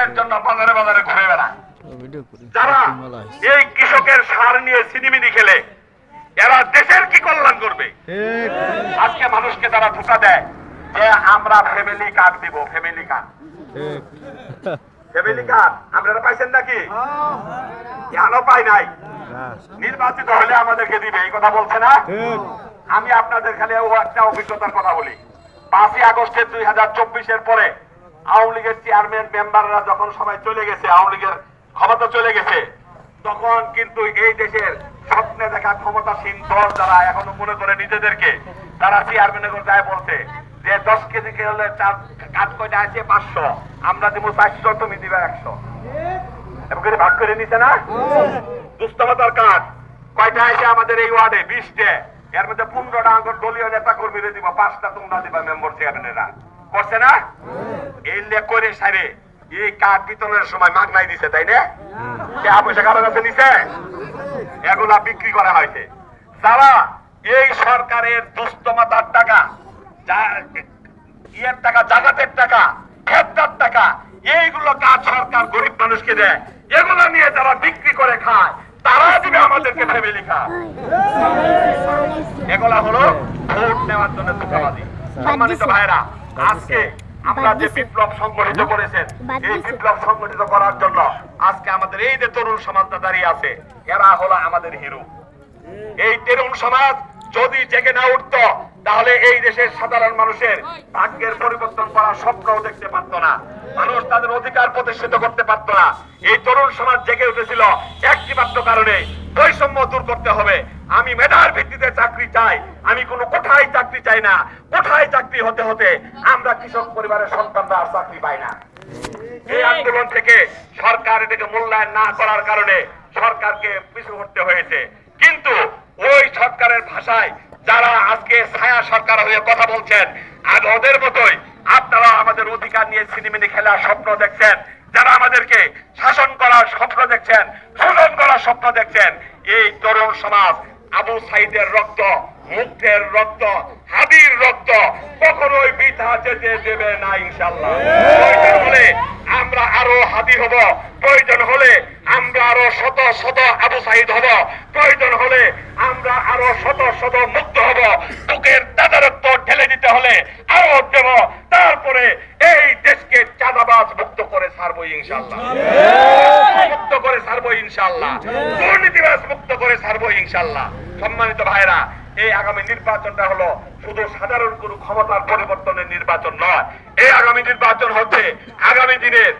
ভোটের জন্য বাজারে বাজারে ঘুরে বেড়ায়। যারা এই কৃষকের সার নিয়ে সিনেমিনি খেলে এরা দেশের কি কল্যাণ করবে? আজকে মানুষকে তারা ধোঁকা দেয় যে আমরা ফ্যামিলি কার্ড দিব, ফ্যামিলি কার্ড। ফ্যামিলি কার্ড আপনারা পাইছেন নাকি? কেন পাই নাই? নির্বাচিত হলে আমাদেরকে দিবে এই কথা বলছে না? আমি আপনাদের খালি একটা অভিজ্ঞতার কথা বলি। 5ই আগস্টের 2024-এর পরে আওয়ামী লীগের চেয়ারম্যান মেম্বাররা যখন সবাই চলে গেছে, আওয়ামী লীগের ক্ষমতা চলে গেছে, তখন কিন্তু এই দেশের স্বপ্নে দেখা ক্ষমতাসীন দল যারা এখনো মনে করে নিজেদেরকে তারা চেয়ারম্যানের করে যায় বলছে যে 10 কেজি হলে কাজ কয়টা আছে 500, আমরা দিব 400, তুমি দিবে 100, এবং ভাগ করে নিছে না? দুস্তমাতার কাজ কয়টা আছে আমাদের এই ওয়ার্ডে? 20টা। এর মধ্যে 15টা আঙ্গুর দলীয় নেতা কর্মীরা দিব, 5টা তোমরা দিবা মেম্বার চেয়ারম্যানেরা। করছে না? এই লে করে সারে এই কার্ড বিতরণের সময় মাগনাই দিছে, তাই না? টাকা পয়সা কারো কাছে নিছে, এগুলা বিক্রি করা হয়েছে। যারা এই সরকারের দুস্তমাতার টাকা, ইয়ের টাকা, জাগাতের টাকা, খেতদার টাকা, এইগুলো কাজ সরকার গরিব মানুষকে দেয়, এগুলো নিয়ে যারা বিক্রি করে খায় তারা দিবে আমাদেরকে ফ্যামিলি কার্ড। এগুলা হলো ভোট নেওয়ার জন্য ধোঁকাবাজি। সম্মানিত ভাইরা, আজকে আমরা যে বিপ্লব সংগঠিত করেছেন, এই বিপ্লব সংগঠিত করার জন্য আজকে আমাদের এই যে তরুণ সমাজটা দাঁড়িয়ে আছে, এরা হলো আমাদের হিরো। এই তরুণ সমাজ যদি জেগে না উঠতো তাহলে এই দেশের সাধারণ মানুষের ভাগ্যের পরিবর্তন করার স্বপ্নও দেখতে পারত না, মানুষ তাদের অধিকার প্রতিষ্ঠিত করতে পারত না। এই তরুণ সমাজ জেগে উঠেছিল একটি মাত্র কারণে, বৈষম্য দূর করতে হবে। আমি মেধার ভিত্তিতে চাকরি চাই, আমি কোনো কোঠায় চাকরি চাই না। কোঠায় চাকরি হতে হতে আমরা কৃষক পরিবারের সন্তানরা আর চাকরি পাই না। এই আন্দোলন থেকে সরকার এটাকে মূল্যায়ন না করার কারণে সরকারকে পিছু হটতে হয়েছে। কিন্তু ওই সরকারের ভাষায় যারা আজকে ছায়া সরকার হয়ে কথা বলছেন, আর ওদের মতোই আপনারা আমাদের অধিকার নিয়ে সিনেমিনি খেলার স্বপ্ন দেখছেন, যারা আমাদেরকে শাসন করার স্বপ্ন দেখছেন, শোষণ করার স্বপ্ন দেখছেন, এই তরুণ সমাজ আবু সাইদের রক্ত, মুক্তের রক্ত, হাদির রক্ত কখনোই বৃথা যেতে দেবে না ইনশাআল্লাহ। প্রয়োজন হলে আমরা আরো হাদি হব, প্রয়োজন হলে আমরা আরো শত শত আবু সাইদ হব, প্রয়োজন হলে আমরা আরো শত শত মুক্ত হব। বুকের তাজা রক্ত ঢেলে দিতে হলে আরো দেব, তারপরে এই দেশকে চাঁদাবাজ মুক্ত করে ছাড়বো ইনশাআল্লাহ, মুক্ত করে ছাড়বো ইনশাআল্লাহ, দুর্নীতিবাজ মুক্ত করে ছাড়বো ইনশাআল্লাহ। সম্মানিত ভাইরা, এই আগামী নির্বাচনটা হলো শুধু সাধারণ কোনো ক্ষমতার পরিবর্তনের নির্বাচন নয়, এই আগামী নির্বাচন হচ্ছে আগামী দিনের